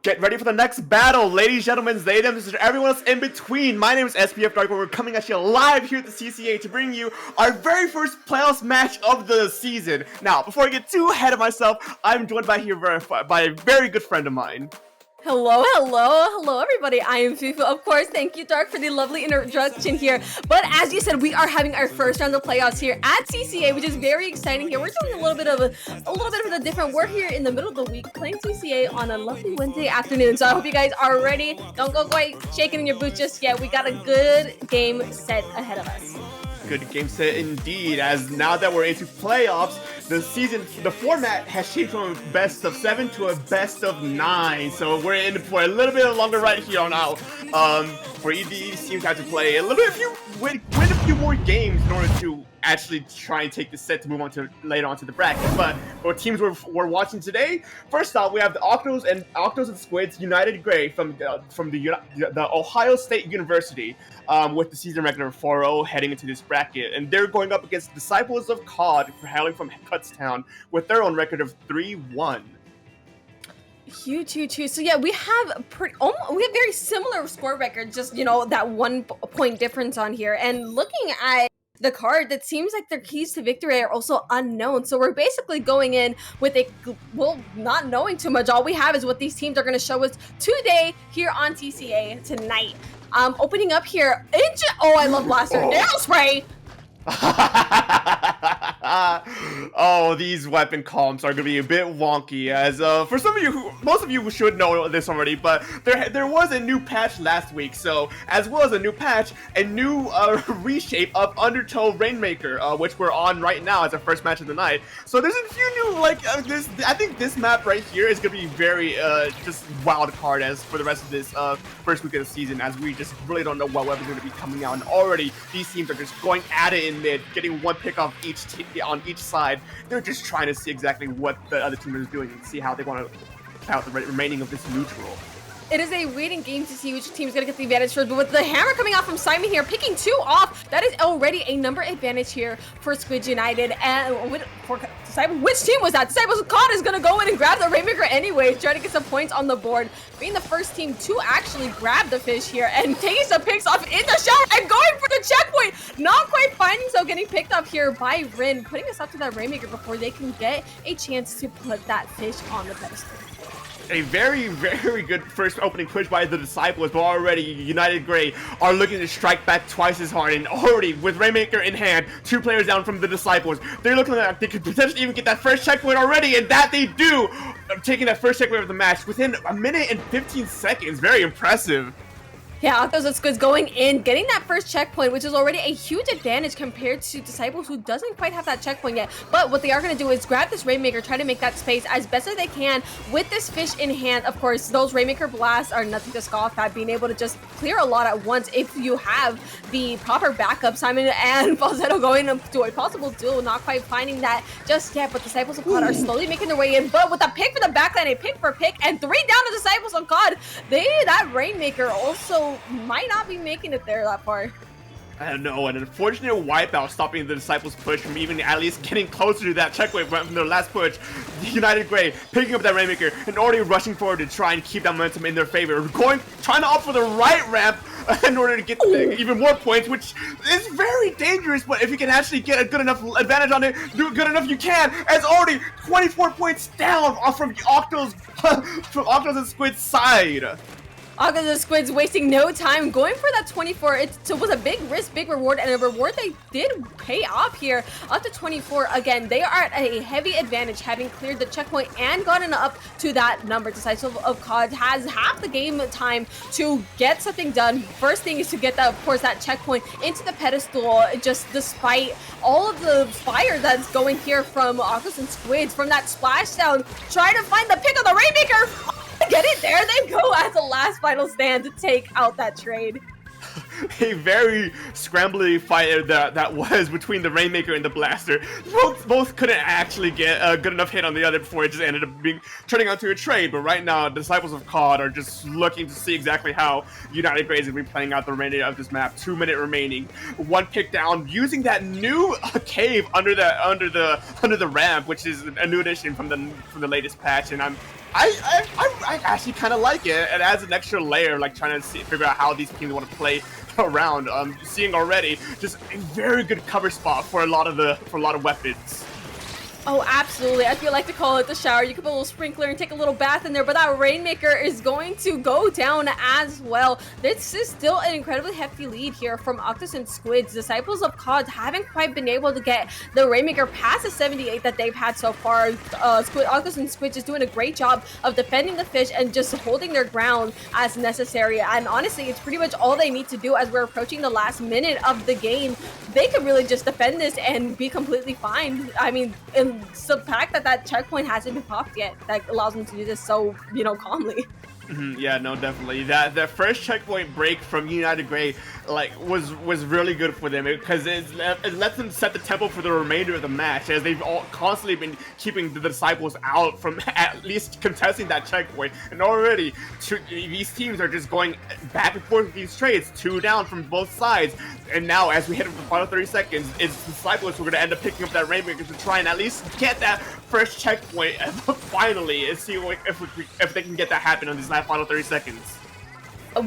Get ready for the next battle, ladies, gentlemen, ladies, and everyone else in between. My name is SPF Dark, and we're coming at you live here at the CCA to bring you our very first playoffs match of the season. Now, before I get too ahead of myself, I'm joined by a very good friend of mine. Hello, everybody. I am Fufu. Of course, thank you, Dark, for the lovely introduction here. But as you said, we are having our first round of playoffs here at CCA, which is very exciting here. We're doing a little bit of a different. We're here in the middle of the week playing CCA on a lovely Wednesday afternoon. So I hope you guys are ready. Don't go quite shaking in your boots just yet. We got a good game set ahead of us. Good game set indeed, as now that we're into playoffs, the format has changed from a best of 7 to a best of 9, so we're in for a little bit longer right here on out. For these teams have to play a little bit, win a few more games in order to actually try and take the set to move on to later on to the bracket. But for teams we're watching today, first off we have the Octos and Squids United Gray from the Ohio State University, with the season record of 4-0 heading into this bracket, and they're going up against Disciples of COD hailing from Kutztown with their own record of 3-1. Huge. So yeah, we have very similar score records, just that 1 point difference on here. And looking at the card, that seems like their keys to victory are also unknown. So we're basically going in with not knowing too much. All we have is what these teams are going to show us today here on TCA tonight. Opening up here, I love Blaster. Nail spray! Oh, these weapon comps are gonna be a bit wonky, as for some of you, most of you should know this already, but there was a new patch last week, so as well as a new patch, a new reshape of Undertow Rainmaker, which we're on right now as our first match of the night. So there's a few new, I think this map right here is gonna be very just wild card as for the rest of this first week of the season, as we just really don't know what weapons are gonna be coming out, and already these teams are just going at it in mid, getting one pick off on each side. They're just trying to see exactly what the other team is doing and see how they want to count the remaining of this neutral. It is a waiting game to see which team is going to get the advantage first, but with the hammer coming out from Simon here, picking 2 off, that is already a number advantage here for Squids United. And for Disciples, which team was that? Disciples COD is going to go in and grab the Rainmaker anyways, trying to get some points on the board, being the first team to actually grab the fish here and taking some picks off in the shower and going for the checkpoint. Not quite finding, so getting picked up here by Rin, putting us up to that Rainmaker before they can get a chance to put that fish on the pedestal. A very good first opening push by the Disciples, but already United Gray are looking to strike back twice as hard, and already with Rainmaker in hand, 2 players down from the Disciples, they're looking like they could potentially even get that first checkpoint already, and that they do, taking that first checkpoint of the match within 1 minute and 15 seconds. Very impressive. Yeah, Octos and Squids going in, getting that first checkpoint, which is already a huge advantage compared to Disciples, who doesn't quite have that checkpoint yet. But what they are going to do is grab this Rainmaker, try to make that space as best as they can with this fish in hand. Of course, those Rainmaker blasts are nothing to scoff at, being able to just clear a lot at once if you have the proper backup. Simon and Falsetto going to a possible duel, not quite finding that just yet, but Disciples of COD are slowly making their way in. But with a pick for the backline, a pick for pick, and 3 down to Disciples of COD, that Rainmaker also might not be making it there that far. I don't know, an unfortunate wipeout stopping the Disciples' push from even at least getting closer to that checkpoint from their last push. United Gray picking up that Rainmaker and already rushing forward to try and keep that momentum in their favor. Trying to opt for the right ramp in order to get even more points, which is very dangerous, but if you can actually get a good enough advantage on it, do it good enough, you can, as already 24 points down from Octos, from Octos and Squid's side. Octos and Squids wasting no time going for that 24. It was a big risk, big reward, and a reward they did pay off here. Up to 24. Again, they are at a heavy advantage, having cleared the checkpoint and gotten up to that number. Disciples of COD has half the game time to get something done. First thing is to get that, of course, that checkpoint into the pedestal, just despite all of the fire that's going here from Octos and Squids from that splashdown. Try to find the pick of the Rainmaker. Get it, there they go as a last final stand to take out that trade. A very scrambly fight that was between the Rainmaker and the Blaster. Both couldn't actually get a good enough hit on the other before it just ended up turning onto a trade. But right now, Disciples of COD are just looking to see exactly how United Gray is going to be playing out the remainder of this map. 2 minute remaining. 1 pick down, using that new cave under the ramp, which is a new addition from the latest patch. And I actually kind of like it. It adds an extra layer, like trying to figure out how these teams want to play around. Seeing already just a very good cover spot for a lot of weapons. Oh, absolutely. I feel like to call it the shower. You can put a little sprinkler and take a little bath in there, but that Rainmaker is going to go down as well. This is still an incredibly hefty lead here from Octos and Squids. Disciples of COD haven't quite been able to get the Rainmaker past the 78 that they've had so far. Octos and Squids is doing a great job of defending the fish and just holding their ground as necessary. And honestly, it's pretty much all they need to do as we're approaching the last minute of the game. They could really just defend this and be completely fine. I mean, so the fact that that checkpoint hasn't been popped yet, that allows them to do this so, calmly. Yeah, no, definitely. That first checkpoint break from United Grey was really good for them because it lets them set the tempo for the remainder of the match, as they've all constantly been keeping the Disciples out from at least contesting that checkpoint. And already these teams are just going back and forth with these trades, 2 down from both sides. And now, as we hit the final 30 seconds, it's Disciples who are going to end up picking up that Rainmaker to try and at least get that first checkpoint finally, and see if they can get that happen on these last final 30 seconds.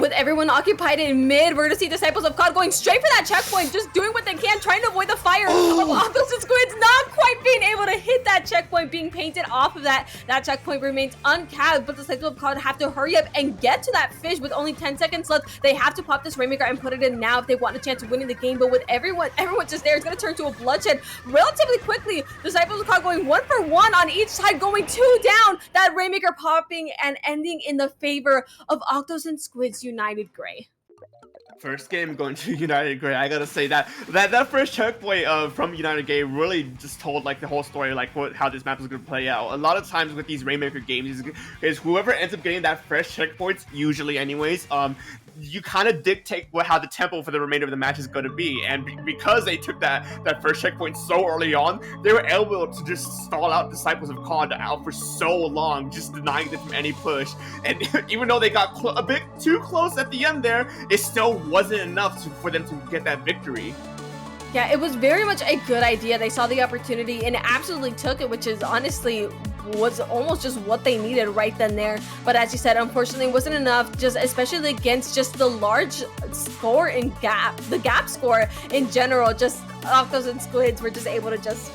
With everyone occupied in mid, we're going to see Disciples of COD going straight for that checkpoint, just doing what they can, trying to avoid the fire of Octos and Squids, not quite being able to hit that checkpoint, being painted off of that. That checkpoint remains uncapped, but Disciples of COD have to hurry up and get to that fish with only 10 seconds left. They have to pop this Rainmaker and put it in now if they want a chance of winning the game, but with everyone just there, it's going to turn to a bloodshed relatively quickly. Disciples of COD going 1 for 1 on each side, going 2 down. That Rainmaker popping and ending in the favor of Octos and Squids United Grey. First game going to United Grey. I gotta say that first checkpoint from United Grey really just told the whole story, how this map is gonna play out. A lot of times with these Rainmaker games is whoever ends up getting that first checkpoint, usually anyways, you kind of dictate how the tempo for the remainder of the match is going to be. And because they took that first checkpoint so early on, they were able to just stall out Disciples of COD out for so long, just denying them from any push. And even though they got a bit too close at the end there, it still wasn't enough for them to get that victory. Yeah, it was very much a good idea. They saw the opportunity and absolutely took it, which is honestly was almost just what they needed right then there. But as you said, unfortunately, it wasn't enough, just especially against just the large score in the gap score in general. Just Octos and Squids were just able to just,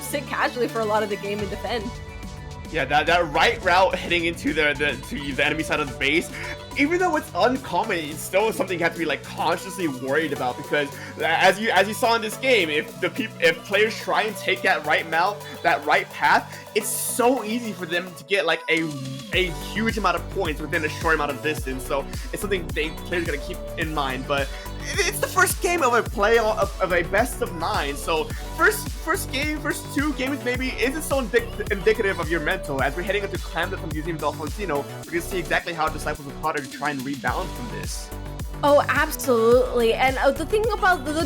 sit casually for a lot of the game and defend. Yeah, that right route heading into the enemy side of the base, even though it's uncommon, it's still something you have to be consciously worried about, because as you saw in this game, if players try and take that right path, it's so easy for them to get a huge amount of points within a short amount of distance. So it's something players gotta keep in mind. But it's the first game of a best of 9, so first 2 games maybe isn't so indicative of your mental. As we're heading into Clamlet from Museum del Alfonsino, we're gonna see exactly how Disciples of COD try and rebound from this. Oh, absolutely. And the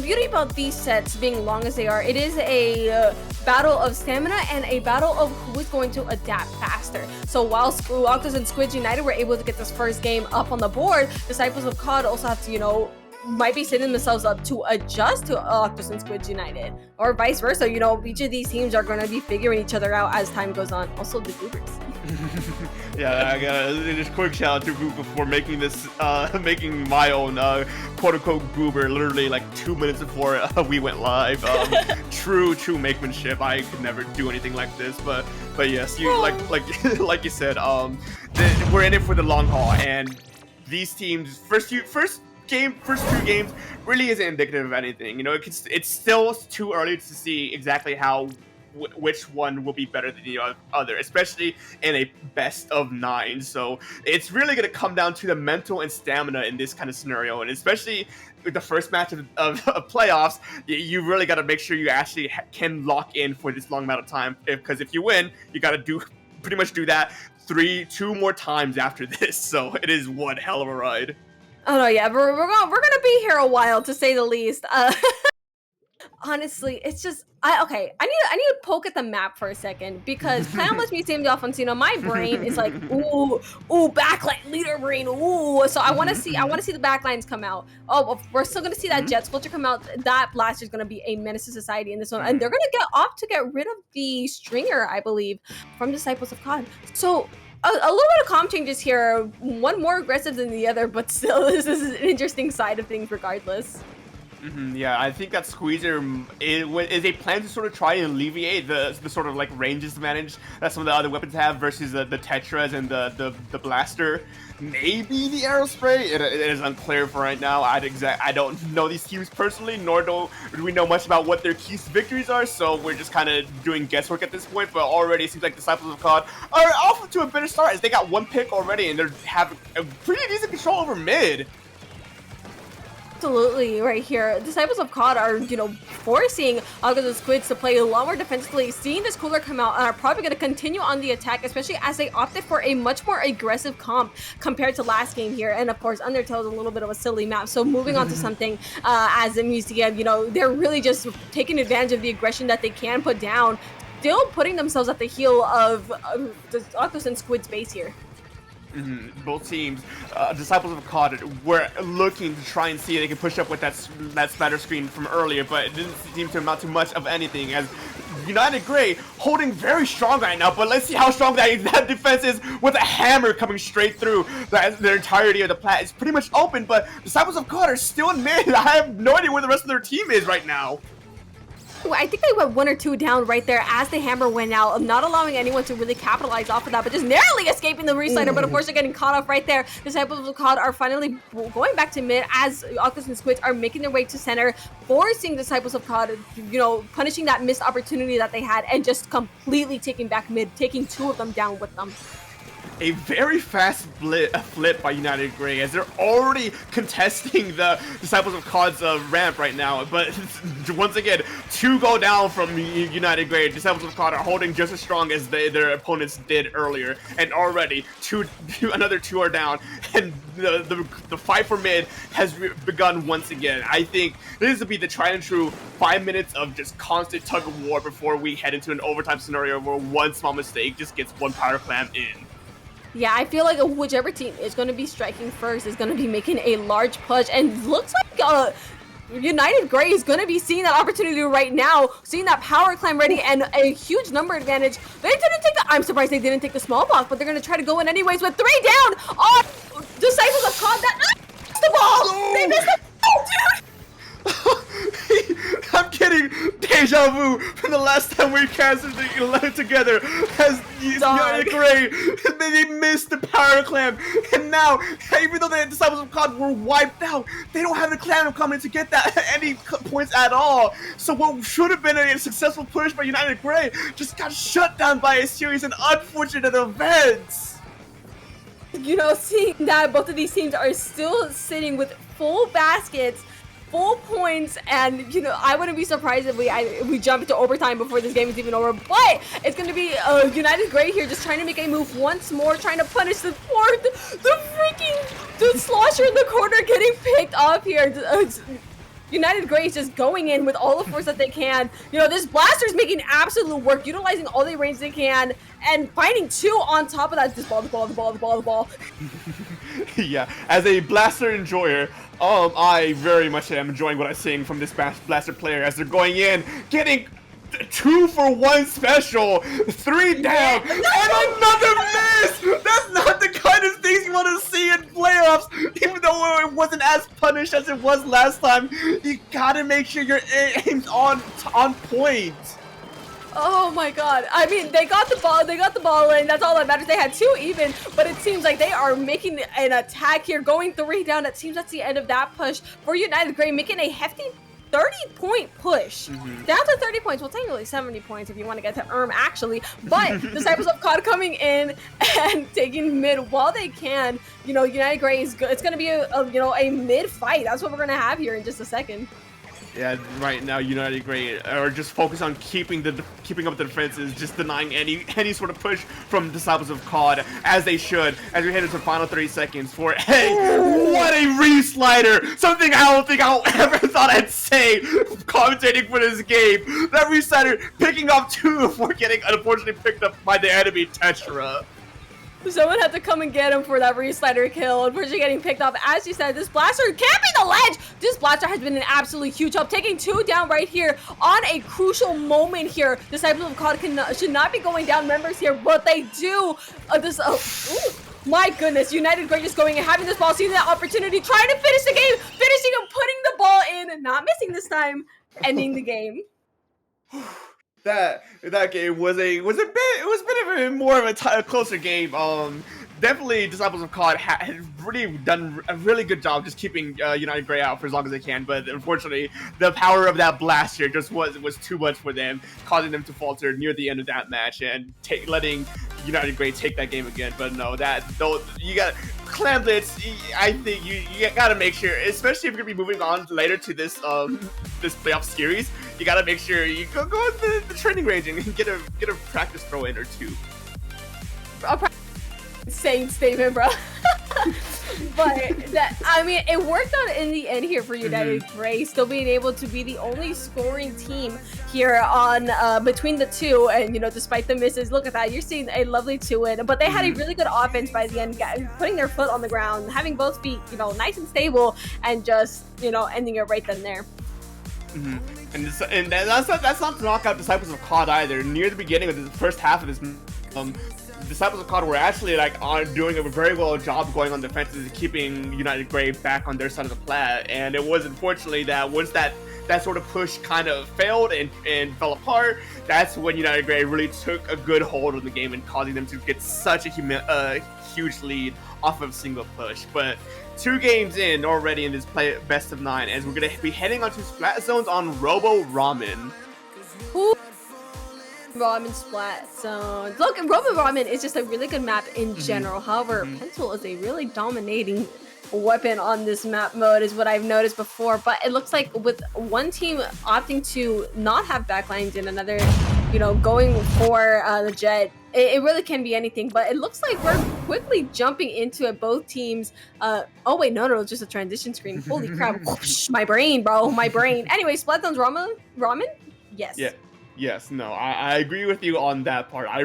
beauty about these sets being long as they are, it is a battle of stamina and a battle of who is going to adapt faster. So while Octos and Squids United were able to get this first game up on the board, Disciples of COD also have to, might be setting themselves up to adjust to Octos and Squids United, or vice versa. each of these teams are going to be figuring each other out as time goes on. Also the Goobers. Yeah, I gotta just quick shout out to Goober for making this, making my own quote-unquote Goober literally 2 minutes before we went live. True makemanship. I could never do anything like this, but yes, you like you said, we're in it for the long haul, and these teams first 2 games really isn't indicative of anything. It's still too early to see exactly which one will be better than the other, especially in a best of 9. So it's really going to come down to the mental and stamina in this kind of scenario, and especially with the first match of playoffs, you really got to make sure you actually can lock in for this long amount of time, because if you win, you got to pretty much do that 2 more times after this. So it is one hell of a ride. Oh no, yeah, we're gonna be here a while, to say the least. Honestly, it's just I need to poke at the map for a second, because Clamlet Museum del Alfonsino, my brain is ooh, backline leader brain, ooh. So I want to see the backlines come out. Oh, we're still gonna see that jet sculpture come out. That blaster is gonna be a menace to society in this one, and they're gonna get rid of the stringer, I believe, from Disciples of COD. So a little bit of comp changes here. One more aggressive than the other, but still, this is an interesting side of things regardless. Yeah, I think that Squeezer is a plan to sort of try and alleviate the sort of like range disadvantage that some of the other weapons have versus the Tetras and the Blaster. Maybe the Aerospray. It is unclear for right now. I don't know these teams personally, nor do we know much about what their key victories are. So we're just kind of doing guesswork at this point. But already it seems like Disciples of COD are off to a better start as they got one pick already and they have a pretty decent control over mid. Absolutely, right here. Disciples of COD are, forcing Octos and Squids to play a lot more defensively, seeing this cooler come out, and are probably going to continue on the attack, especially as they opted for a much more aggressive comp compared to last game here. And of course, Undertale is a little bit of a silly map. So moving on to something as a museum, they're really just taking advantage of the aggression that they can put down, still putting themselves at the heel of the Octos and Squids base here. Both teams, Disciples of COD, were looking to try and see if they could push up with that splatter screen from earlier, but it didn't seem to amount to much of anything, as United Grey holding very strong right now, but let's see how strong that defense is with a hammer coming straight through the entirety of the plat. It's pretty much open, but Disciples of COD are still in mid. I have no idea where the rest of their team is right now. I think they went 1 or 2 down right there as the hammer went out, not allowing anyone to really capitalize off of that, but just narrowly escaping the reslider. But of course, they're getting caught off right there. Disciples of COD are finally going back to mid as Octos and Squids are making their way to center, forcing Disciples of COD, punishing that missed opportunity that they had and just completely taking back mid, taking 2 of them down with them. A very fast flip by United Grey as they're already contesting the Disciples of COD's ramp right now. But once again, 2 go down from United Grey. Disciples of COD are holding just as strong as their opponents did earlier. And already, another 2 are down. And the fight for mid has begun once again. I think this will be the tried and true 5 minutes of just constant tug of war before we head into an overtime scenario where one small mistake just gets one power clam in. Yeah, I feel like whichever team is going to be striking first is going to be making a large push, and looks like United Grey is going to be seeing that opportunity right now, seeing that power climb ready and a huge number advantage. They didn't take I'm surprised they didn't take the small box, but they're going to try to go in anyways with 3 down on Disciples of COD. That the ball! No! They missed it! Oh, dude! I'm getting deja vu from the last time we casted together as United Grey. They missed the power clam, and now even though the Disciples of COD were wiped out, they don't have the clam coming to get that any points at all. So what should have been a successful push by United Grey just got shut down by a series of unfortunate events. Seeing that both of these teams are still sitting with full baskets, full points, and I wouldn't be surprised if we jump into overtime before this game is even over. But it's going to be United Grey here just trying to make a move once more, trying to punish the slosher in the corner getting picked up here. United Grey is just going in with all the force that they can. This Blaster's making absolute work, utilizing all the range they can, and finding 2 on top of that. Just the ball. Yeah, as a Blaster enjoyer, I very much am enjoying what I'm seeing from this Blaster player as they're going in, getting 2 for 1 special, 3 down, and another miss! That's not the kind of things you want to see in playoffs, even though it wasn't as punished as it was last time. You gotta make sure your aim's on point. Oh my god. I mean, they got the ball in. That's all that matters. They had 2 even, but it seems like they are making an attack here, going 3 down. It seems that's the end of that push for United Grey, making a hefty 30-point push. Down to 30 points. Well, technically 70 points if you want to get to actually. But Disciples of COD coming in and taking mid while they can. United Grey is good. It's going to be a mid fight. That's what we're going to have here in just a second. Yeah, right now United Grey are just focused on keeping up the defenses, just denying any sort of push from Disciples of COD, as they should, as we head into the final 30 seconds for what a reslider! Something I don't think I'll ever thought I'd say commentating for this game. That reslider picking up 2 before getting unfortunately picked up by the enemy Tetra. Someone had to come and get him for that re-slider kill. Unfortunately, getting picked off. As you said, this blaster camping the ledge. This blaster has been an absolutely huge help, taking 2 down right here on a crucial moment here. Disciples of COD should not be going down members here, but they do. My goodness, United Great just going and having this ball, seeing that opportunity, trying to finish the game, finishing and putting the ball in, not missing this time, ending the game. That game was a bit more of a closer game. Definitely Disciples of COD had really done a really good job just keeping United Grey out for as long as they can, but unfortunately the power of that blaster just was too much for them, causing them to falter near the end of that match and letting United Grey take that game again. But no, you got Clamblitz. I think you gotta make sure, especially if you're gonna be moving on later to this this playoff series, you gotta make sure you go to the training range and get a practice throw in or two. Insane statement, bro. But I mean, it worked out in the end here for United Grey, still being able to be the only scoring team here on between the two, and despite the misses, look at that, you're seeing a lovely 2-win. But they had a really good offense by the end, putting their foot on the ground, having both feet nice and stable, and just ending it right then there. And that's not to knock out Disciples of COD either. Near the beginning of the first half of this Disciples of COD were actually doing a very well job going on defenses, keeping United Grey back on their side of the plat. And it was unfortunately that once that sort of push kind of failed and fell apart, that's when United Grey really took a good hold on the game and causing them to get such a huge lead off of a single push. But 2 games in already in this best of 9, as we're gonna be heading onto Splat Zones on Robo Ramen. Ramen Splat Zone. Look, Robo Ramen is just a really good map in general. However, Pencil is a really dominating weapon on this map mode, is what I've noticed before. But it looks like with one team opting to not have backlines and another, going for the jet, it really can be anything. But it looks like we're quickly jumping into it. Both teams. Oh wait, no, it's just a transition screen. Holy crap! My brain, bro, my brain. Anyway, Splat Zone's ramen. Yes. Yeah. Yes, no, I agree with you on that part. I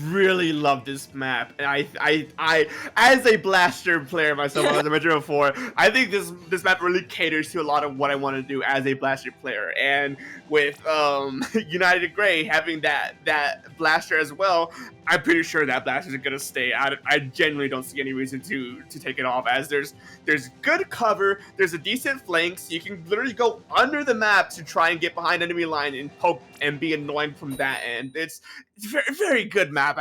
really love this map, and I as a blaster player myself, as I mentioned before, I think this map really caters to a lot of what I want to do as a blaster player. And with United Grey having that blaster as well, I'm pretty sure that blasters are gonna stay. I genuinely don't see any reason to take it off, as there's good cover, there's a decent flank, so you can literally go under the map to try and get behind enemy line and poke and be annoying from that end. It's very, very good map.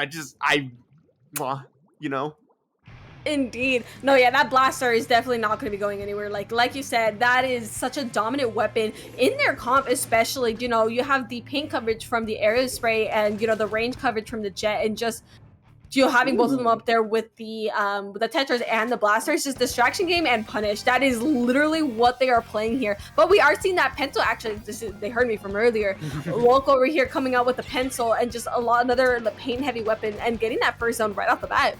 Indeed. No, yeah, that blaster is definitely not going to be going anywhere. Like you said, that is such a dominant weapon in their comp, especially. You have the paint coverage from the aerospray and the range coverage from the jet, and just having both of them up there with the tetras and the blasters, just distraction game and punish. That is literally what they are playing here. But we are seeing that pencil, actually, they heard me from earlier, walk over here coming out with the pencil and just another paint heavy weapon and getting that first zone right off the bat.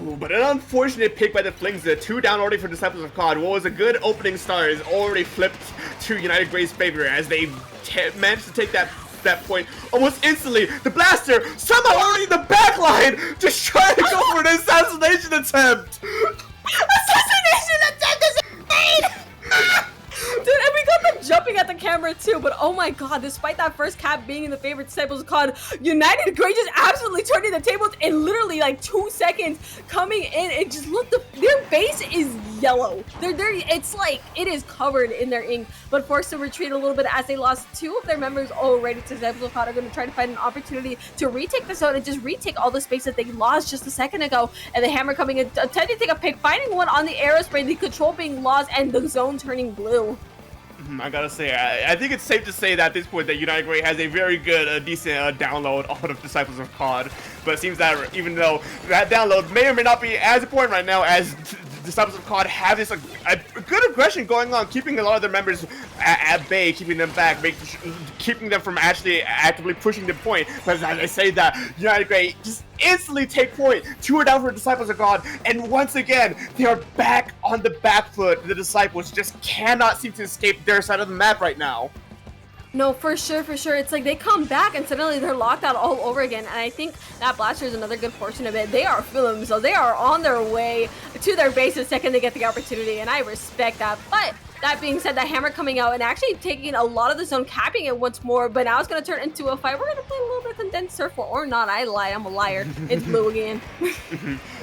Ooh, but an unfortunate pick by the Flings. The 2 down already for Disciples of COD. What was a good opening start is already flipped to United Grey's favor, as they managed to take that point almost instantly. The blaster somehow already in the back line, just trying to go for an assassination attempt. Assassination attempt is insane! Dude, and we got them jumping at the camera too, but oh my god, despite that first cap being in the favorite Disciples of COD, United Grey just absolutely turning the tables in literally 2 seconds, coming in and just look, their base is yellow. It's like it is covered in their ink, but forced to retreat a little bit as they lost 2 of their members already to Disciples of COD. Are going to try to find an opportunity to retake the zone and just retake all the space that they lost just a second ago. And the hammer coming in, attempting to take a pick, finding one on the aerospray, the control being lost, and the zone turning blue. I gotta say, I think it's safe to say that at this point that United Grey has a very good, decent download out of Disciples of COD. But it seems that even though that download may or may not be as important right now, as Disciples of COD have this a good aggression going on, keeping a lot of their members at bay, keeping them back, keeping them from actually actively pushing the point. But as I say that, United Grey just instantly take point. 2 are down for Disciples of COD, and once again, they are back on the back foot. The Disciples just cannot seem to escape their side of the map right now. No, for sure, for sure. It's like they come back and suddenly they're locked out all over again. And I think that blaster is another good portion of it. They are feeling themselves. They are on their way to their base the second they get the opportunity, and I respect that. But that being said, the hammer coming out and actually taking a lot of the zone, capping it once more. But now it's going to turn into a fight. We're going to play a little bit of condensed surf or not. I lied. I'm a liar. It's blue again.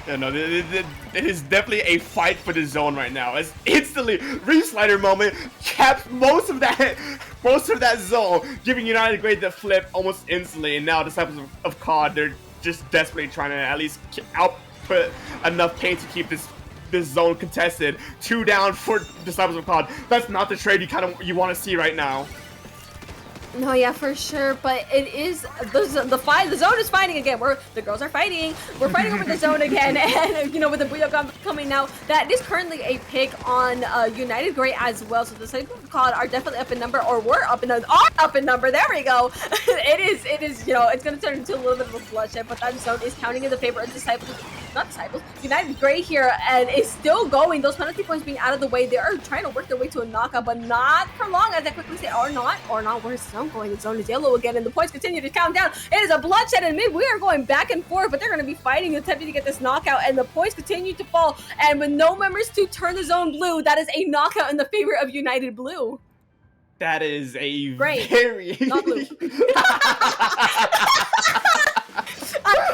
Yeah, no, it is definitely a fight for the zone right now. As instantly, Re-Slider moment caps most of that zone, giving United Grey the flip almost instantly. And now Disciples of COD, they're just desperately trying to at least output enough paint to keep this zone contested. 2 down for Disciples of COD. That's not the trade you want to see right now. No, yeah, for sure, but it is the zone is fighting again. The girls are fighting. We're fighting over the zone again, and you know, with the Booyah coming now, that is currently a pick on United Grey as well. So the Disciples of COD are definitely up in number, or we're up in number. There we go. It is. You know, it's gonna turn into a little bit of a bloodshed, but that zone is counting in the favor of United Grey here, and is still going. Those penalty points being out of the way, they are trying to work their way to a knockout, but not for long, as I quickly say, or not. Where's zone going? The zone is yellow again, and the points continue to count down. It is a bloodshed in mid. We are going back and forth, but they're going to be fighting, attempting to get this knockout, and the points continue to fall. And with no members to turn the zone blue, that is a knockout in the favor of United Blue. That is a Great. very Not blue.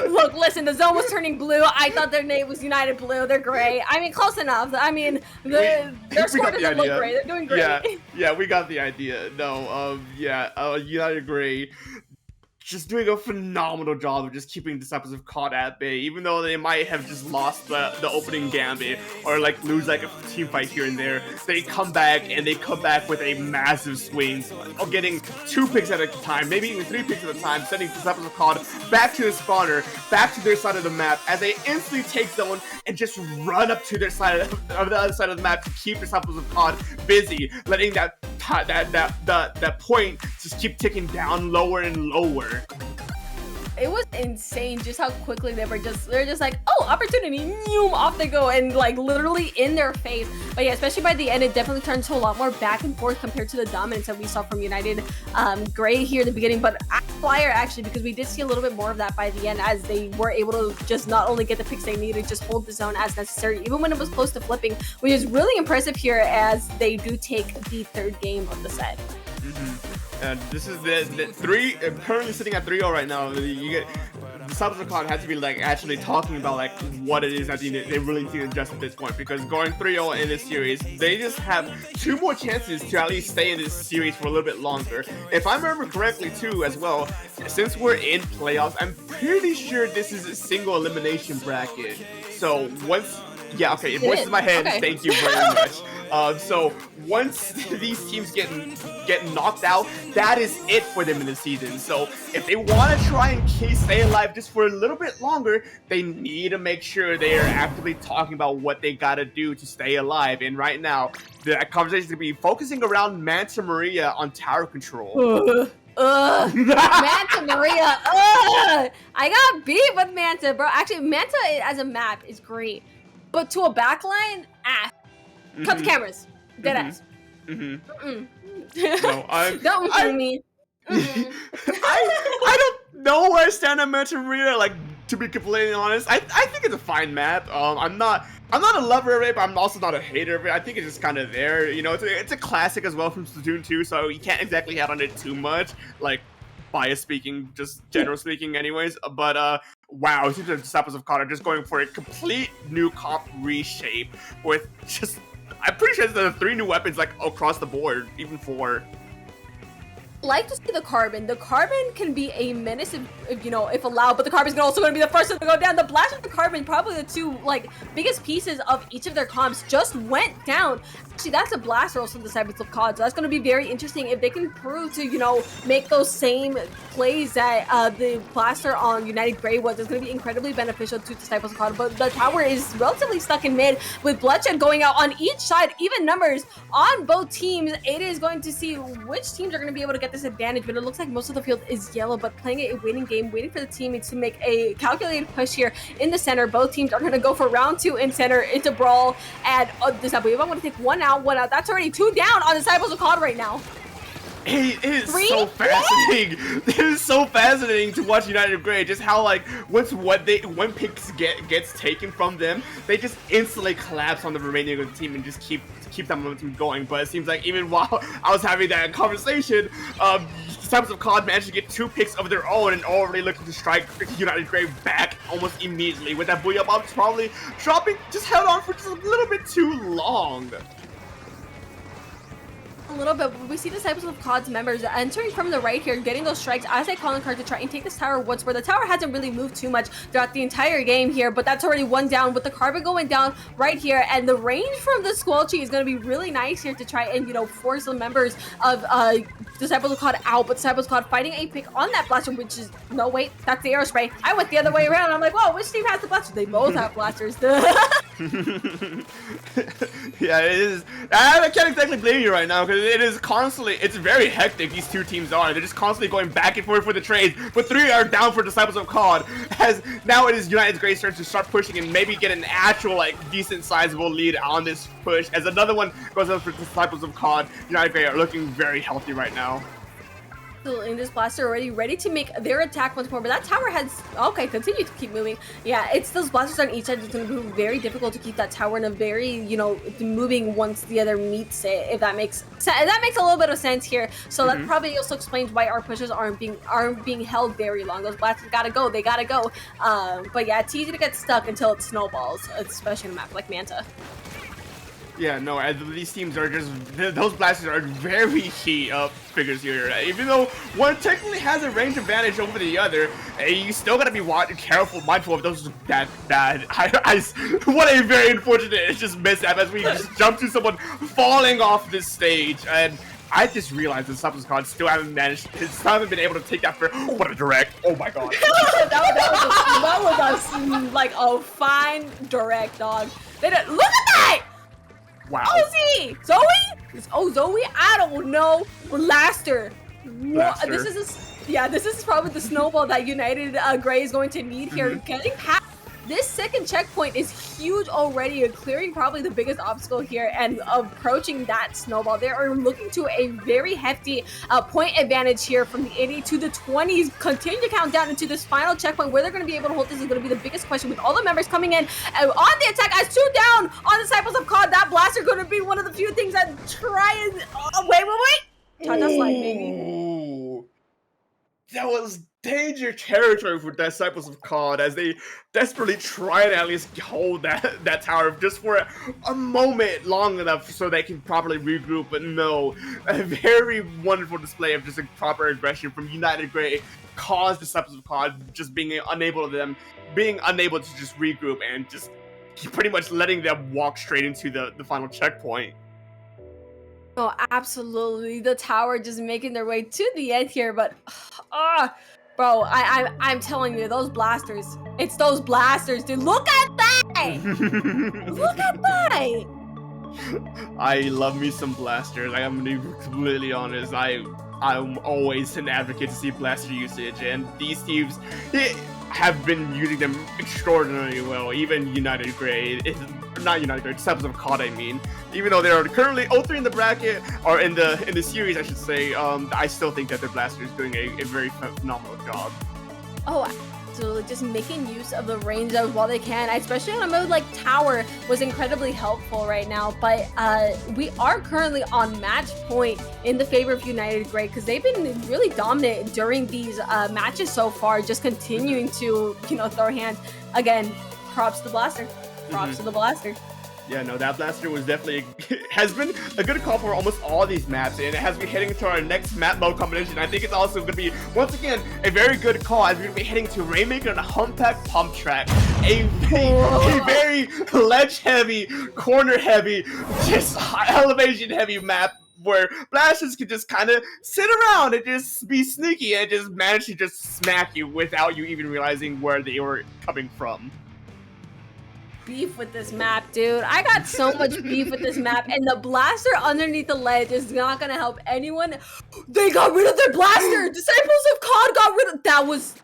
Look, listen, the zone was turning blue. I thought their name was United Blue. They're gray. I mean, close enough. I mean, their score doesn't look great. They're doing great. Yeah, we got the idea. No, United Grey just doing a phenomenal job of just keeping Disciples of COD at bay, even though they might have just lost the opening gambit or like lose like a team fight here and there. They come back, and they come back with a massive swing of getting 2 picks at a time, maybe even 3 picks at a time, sending Disciples of COD back to the spawner, back to their side of the map, as they instantly take zone and just run up to their side of the other side of the map to keep Disciples of COD busy, letting that point just keep ticking down lower and lower. It was insane just how quickly they're just like, oh, opportunity, noom, off they go, and like literally in their face. But yeah, especially by the end, it definitely turned to a lot more back and forth compared to the dominance that we saw from United Grey here in the beginning, but Flyer actually, because we did see a little bit more of that by the end, as they were able to just not only get the picks they needed, just hold the zone as necessary, even when it was close to flipping, which is really impressive here as they do take the 3rd game of the set. And this is the 3, currently sitting at 3-0 right now. You get Disciples of COD has to be like actually talking about like what it is that they really need to adjust at this point, because going 3-0 in this series, they just have 2 more chances to at least stay in this series for a little bit longer. If I remember correctly too as well, since we're in playoffs, I'm pretty sure this is a single elimination bracket. So once, yeah, okay, voices in my head, okay. Thank you very much. So once these teams get knocked out, that is it for them in the season. So if they want to try and stay alive just for a little bit longer, they need to make sure they are actively talking about what they gotta do to stay alive. And right now, that conversation is gonna be focusing around Manta Maria on tower control. Manta Maria. I got beat with Manta, bro. Actually, Manta as a map is great, but to a backline, cut the cameras. Dead ass. No, Don't tell me. I don't know where I stand on Manta Maria, like, to be completely honest. I think it's a fine map. I'm not a lover of it, but I'm also not a hater of it. I think it's just kind of there. You know, it's a classic as well from Splatoon 2, so you can't exactly hate on it too much. Like, bias speaking, just general speaking anyways. But wow, it seems like Disciples of COD are just going for a complete new comp reshape with just, I'm pretty sure there's 3 new weapons like across the board, even 4. Like to see the Carbon. The Carbon can be a menace if you know, if allowed, but the Carbon's also going to be the first one to go down. The Blast and the Carbon, probably the 2 like biggest pieces of each of their comps, just went down. Actually, that's a Blast also from the Disciples of COD, so that's going to be very interesting if they can prove to, you know, make those same plays that the Blaster on United Grey was. It's going to be incredibly beneficial to Disciples of COD, but the tower is relatively stuck in mid with bloodshed going out on each side, even numbers on both teams. It is going to see which teams are going to be able to get this advantage, but it looks like most of the field is yellow, but playing a waiting game, waiting for the teammates to make a calculated push here in the center. Both teams are going to go for round 2 in center. It's a brawl, and Disciples, I'm going to take one out. That's already 2 down on Disciples of COD right now. It is Three? so fascinating. It is so fascinating to watch United Gray. Just how like when picks gets taken from them, they just instantly collapse on the remaining of the team and just keep that momentum going. But it seems like even while I was having that conversation, Disciples of COD managed to get 2 picks of their own and already looking to strike United Gray back almost immediately. With that Booyah Bomb probably dropping, just held on for just a little bit too long. A little bit, but we see Disciples of COD's members entering from the right here, getting those strikes as they call in card to try and take this tower once, where the tower hasn't really moved too much throughout the entire game here, but that's already 1 down with the carbon going down right here, and the range from the Squelchy is going to be really nice here to try and, you know, force the members of Disciples of COD out, but Disciples of COD fighting a pick on that blaster, which is, no wait, that's the Aerospray. I went the other way around, I'm like, whoa, which team has the blaster? They both have blasters. Yeah, it is. I can't exactly blame you right now, because it is constantly, it's very hectic, these 2 teams are. They're just constantly going back and forth for the trades, but 3 are down for Disciples of COD, as now it is United's Gray starts to start pushing and maybe get an actual, like, decent sizable lead on this push, as another one goes up for Disciples of COD. United Gray are looking very healthy right now. In this blaster already ready to make their attack once more, but that tower has continue to keep moving. Yeah, it's those blasters on each side. It's going to be very difficult to keep that tower in a very, you know, moving once the other meets it, if that makes sense. That makes a little bit of sense here. So that probably also explains why our pushes aren't being held very long. Those blasters gotta go, they gotta go. But yeah, it's easy to get stuck until it snowballs, especially in a map like Manta. Yeah, no, these teams are just, those blasters are very heat up figures here. Even though one technically has a range advantage over the other, you still gotta be careful, mindful of those that what a very unfortunate just mishap as we just jump to someone falling off this stage. And I just realized the Disciples of COD still haven't been able to take that for, what a direct, oh my god. that was like a fine direct, dog. Look at that! Wow. Ozzy! Zoe? Oh, Zoe? I don't know. Blaster. Blaster. This is probably the snowball that United Gray is going to need here. Getting past this second checkpoint is huge already, clearing probably the biggest obstacle here and approaching that snowball. They are looking to a very hefty point advantage here from the 80 to the 20s. Continue to count down into this final checkpoint. Where they're going to be able to hold this is going to be the biggest question, with all the members coming in on the attack as 2 down on Disciples of COD. That blaster going to be one of the few things that try and wait. Cha-cha slide, baby. That was danger territory for Disciples of COD as they desperately try to at least hold that tower just for a moment long enough so they can properly regroup. But no, a very wonderful display of just a proper aggression from United Gray caused Disciples of COD just being unable to just regroup and just pretty much letting them walk straight into the final checkpoint. Oh, absolutely. The tower just making their way to the end here, but bro, I'm telling you, those blasters. It's those blasters, dude. Look at that! Look at that! I love me some blasters. I'm gonna be completely honest. I'm always an advocate to see blaster usage, and these teams have been using them extraordinarily well. Even United Gray, not United Gray, Disciples of COD, I mean. Even though they are currently 0-3 in the bracket, or in the series, I should say, I still think that their blaster is doing a very phenomenal job. Oh, absolutely. Just making use of the range of while they can, especially on a mode like Tower, was incredibly helpful right now. But we are currently on match point in the favor of United Gray, because they've been really dominant during these matches so far, just continuing to, throw hands. Again, props to the blaster. Props to the blaster. Yeah, no, that blaster was definitely has been a good call for almost all these maps, and it has been heading to our next map mode combination. I think it's also going to be, once again, a very good call as we're going to be heading to Rainmaker and a Humpback Pump Track. A very ledge-heavy, corner-heavy, just elevation-heavy map where blasters can just kind of sit around and just be sneaky and just manage to just smack you without you even realizing where they were coming from. Beef with this map, dude. I got so much beef with this map, and the blaster underneath the ledge is not gonna help anyone. They got rid of their blaster. Disciples of COD got rid of that. Was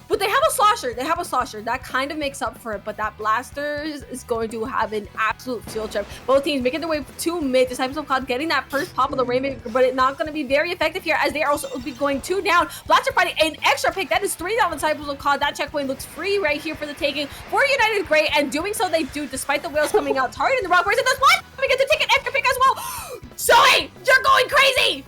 But they have a slosher. They have a slosher. That kind of makes up for it. But that blaster is going to have an absolute field trip. Both teams making their way to mid. Disciples of God getting that first pop of the Rainmaker, but it's not going to be very effective here as they are also be going 2 down. Blaster finding an extra pick. That is 3 down on Disciples of God. That checkpoint looks free right here for the taking for United Grey, and doing so they do, despite the whales coming out, targeting the rock. Where's it? This one? We get to take an extra pick as well. Zoe, you're going crazy.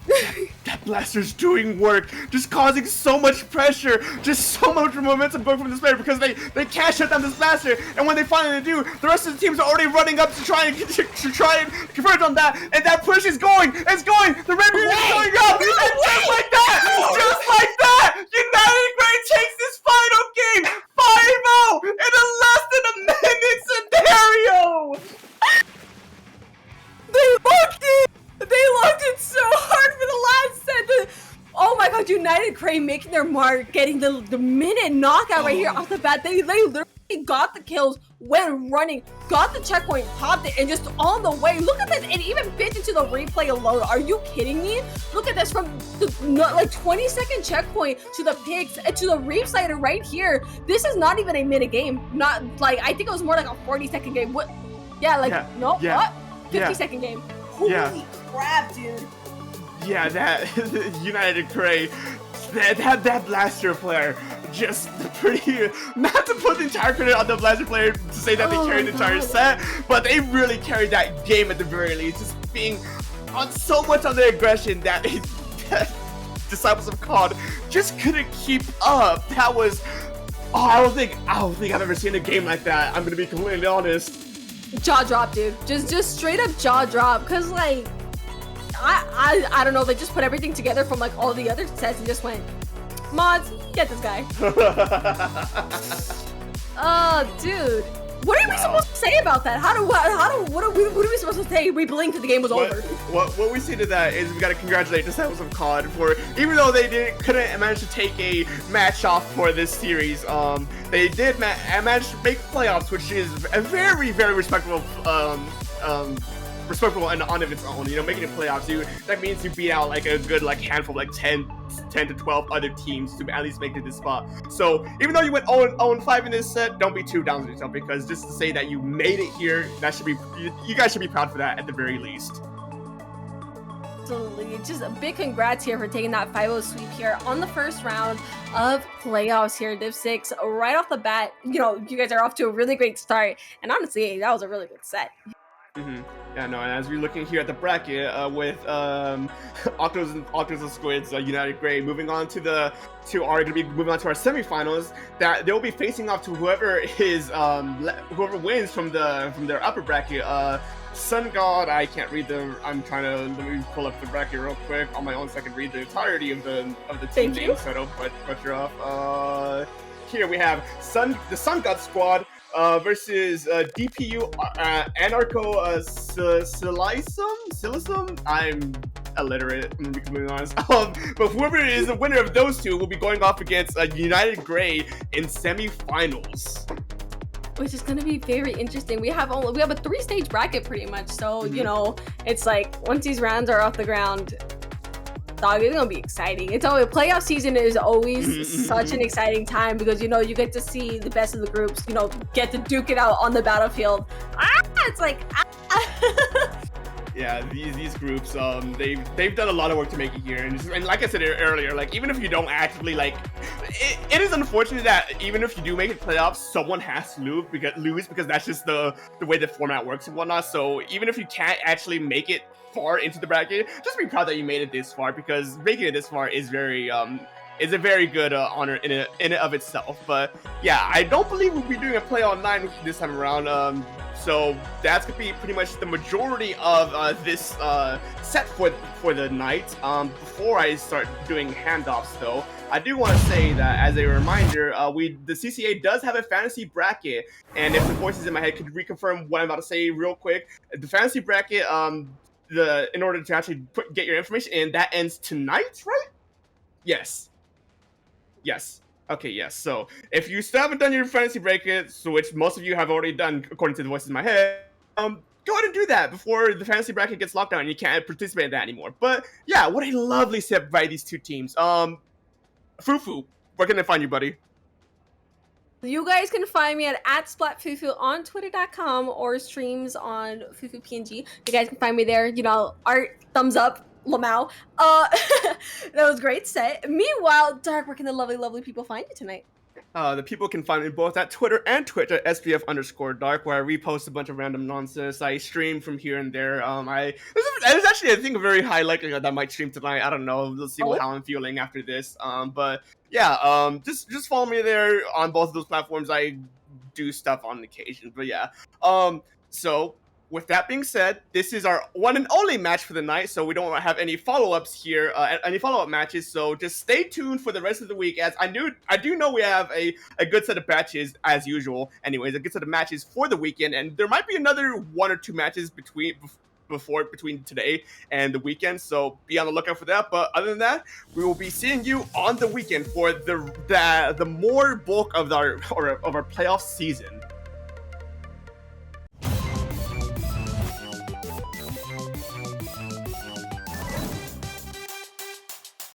That blaster's doing work, just causing so much pressure, just so much momentum going from this player because they can't shut down this blaster. And when they finally do, the rest of the teams are already running up to try and converge on that. And that push is going. It's going. The red is going up. No and way. just like that, United Grey takes this final game 5-0 in a less than a minute scenario. They looked it! They looked it so hard for the last set. Oh my god, United Grey making their mark, getting the minute knockout right here off the bat. They literally got the kills, went running, got the checkpoint, popped it, and just on the way. Look at this, it even fits into the replay alone. Are you kidding me? Look at this, from the like 20-second checkpoint to the picks and to the reap slider right here. This is not even a minute game. Not like, I think it was more like a 40-second game. What? Yeah, like, no, what? 50-second game. Holy crap, dude. Yeah, that United Grey, that blaster player, just pretty, not to put the entire credit on the blaster player to say that they carried the entire set, but they really carried that game at the very least, just being on so much on their aggression that Disciples of God just couldn't keep up. That was, I don't think I've ever seen a game like that. I'm gonna be completely honest. Jaw drop, dude. Just straight up jaw drop. Cause like, I don't know. They just put everything together from like all the other sets and just went, mods, get this guy. Dude, what are we supposed to say about that? What are we supposed to say? We blinked and the game was over. What we say to that is we gotta congratulate Disciples of COD for, even though they couldn't manage to take a match off for this series, they did manage to make playoffs, which is a very, very respectable and on of its own. You know, making it playoffs, that means you beat out like a good like handful, like 10 to 12 other teams to at least make it this spot. So even though you went 0-5 in this set, don't be too down on yourself, because just to say that you made it here, that should be, you guys should be proud for that at the very least. Absolutely. Just a big congrats here for taking that 5-0 sweep here on the first round of playoffs here, Div 6. Right off the bat, you know, you guys are off to a really great start, and honestly, that was a really good set. Yeah, no, and as we're looking here at the bracket with Octos and Squids, United Grey moving on to our semifinals, that they'll be facing off to whoever wins from their upper bracket. Sun God, I can't read them. Let me pull up the bracket real quick on my own so I can read the entirety of the team names so I don't butcher off. Here we have the Sun God squad versus DPU Anarcho Silicum. I'm illiterate, I'm gonna be completely honest. But whoever is the winner of those two will be going off against United Grey in semifinals, which is going to be very interesting. We have a 3-stage bracket pretty much, so you know, it's like once these rounds are off the ground, dog, it's gonna be exciting. It's always, playoff season is always such an exciting time, because you know, you get to see the best of the groups, you know, get to duke it out on the battlefield. It's like yeah, these groups, they've done a lot of work to make it here, and like I said earlier, like even if you don't actively it is unfortunate that even if you do make it playoffs, someone has to lose because that's just the way the format works and whatnot. So even if you can't actually make it far into the bracket, just be proud that you made it this far, because making it this far is is a very good honor in it of itself. But yeah, I don't believe we'll be doing a play on 9 this time around. So that's gonna be pretty much the majority of this set for the night. Before I start doing handoffs, though, I do want to say that as a reminder, the CCA does have a fantasy bracket, and if the voices in my head could reconfirm what I'm about to say real quick, the fantasy bracket, in order to actually get your information in, that ends tonight, right? Yes. Okay, yes. So if you still haven't done your fantasy bracket, so which most of you have already done according to the voices in my head, go ahead and do that before the fantasy bracket gets locked down and you can't participate in that anymore. But yeah, what a lovely step by these two teams. Fufu, where can they find you, buddy? You guys can find me at @splatfufu on twitter.com or streams on FufuPNG. You guys can find me there. You know, art, thumbs up, Lamau. That was great set. Meanwhile, Dark, where can the lovely people find you tonight? The people can find me both at Twitter and Twitch at SBF_Dark, where I repost a bunch of random nonsense. I stream from here and there. There's actually, I think, a very high likelihood that I might stream tonight. I don't know. We'll see how I'm feeling after this. But yeah, just follow me there on both of those platforms. I do stuff on occasion, but yeah. So with that being said, this is our one and only match for the night, so we don't have any follow-ups here, any follow-up matches, so just stay tuned for the rest of the week, as I do know we have a good set of matches, as usual, anyways, a good set of matches for the weekend, and there might be another 1 or 2 matches between today and the weekend, so be on the lookout for that. But other than that, we will be seeing you on the weekend for the more bulk of our playoff season.